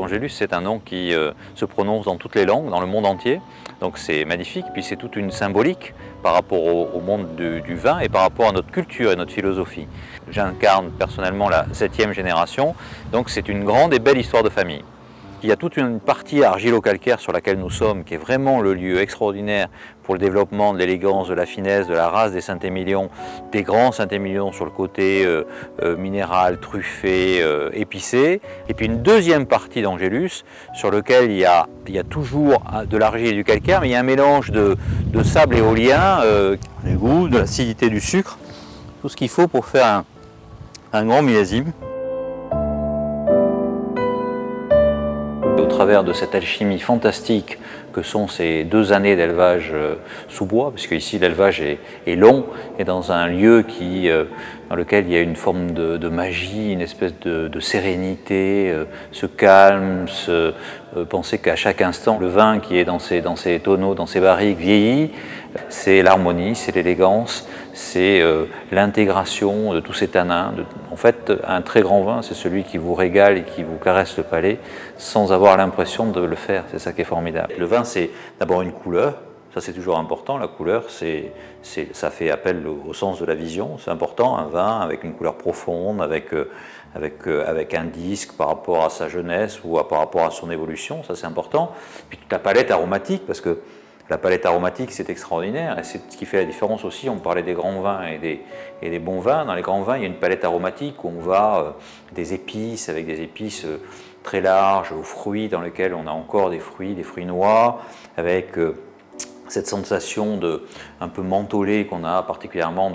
Angélus, c'est un nom qui se prononce dans toutes les langues, dans le monde entier. Donc c'est magnifique, puis c'est toute une symbolique par rapport au monde du vin et par rapport à notre culture et notre philosophie. J'incarne personnellement la 7e génération, donc c'est une grande et belle histoire de famille. Il y a toute une partie argilo-calcaire sur laquelle nous sommes, qui est vraiment le lieu extraordinaire pour le développement de l'élégance, de la finesse, de la race des Saint-Émilion, des grands Saint-Émilion sur le côté minéral, truffé, épicé. Et puis une deuxième partie d'Angélus sur lequel il y a toujours de l'argile et du calcaire, mais il y a un mélange de sable éolien, du goût, de l'acidité du sucre, tout ce qu'il faut pour faire un grand millésime. Au travers de cette alchimie fantastique que sont ces 2 années d'élevage sous bois, parce qu'ici l'élevage est long et dans un lieu dans lequel il y a une forme de magie, une espèce de sérénité, ce calme, penser qu'à chaque instant le vin qui est dans ces tonneaux, dans ces barriques vieillit, c'est l'harmonie, c'est l'élégance, c'est l'intégration de tous ces tanins. En fait, un très grand vin, c'est celui qui vous régale et qui vous caresse le palais sans avoir l'impression de le faire. C'est ça qui est formidable. Le vin, c'est d'abord une couleur. Ça, c'est toujours important. La couleur, ça fait appel au sens de la vision. C'est important, un vin avec une couleur profonde, avec un disque par rapport à sa jeunesse ou par rapport à son évolution. Ça, c'est important. Puis toute la palette aromatique, parce que la palette aromatique, c'est extraordinaire et c'est ce qui fait la différence aussi. On parlait des grands vins et des bons vins. Dans les grands vins, il y a une palette aromatique où on va des épices, avec des épices très larges, aux fruits dans lesquels on a encore des fruits noirs, avec cette sensation un peu mentholée qu'on a particulièrement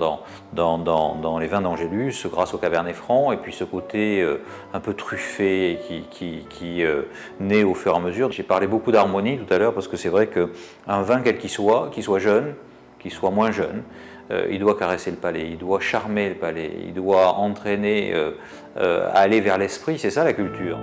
dans les vins d'Angélus grâce au Cabernet Franc, et puis ce côté un peu truffé qui naît au fur et à mesure. J'ai parlé beaucoup d'harmonie tout à l'heure parce que c'est vrai qu'un vin quel qu'il soit jeune, qu'il soit moins jeune, il doit caresser le palais, il doit charmer le palais, il doit entraîner à aller vers l'esprit, c'est ça la culture.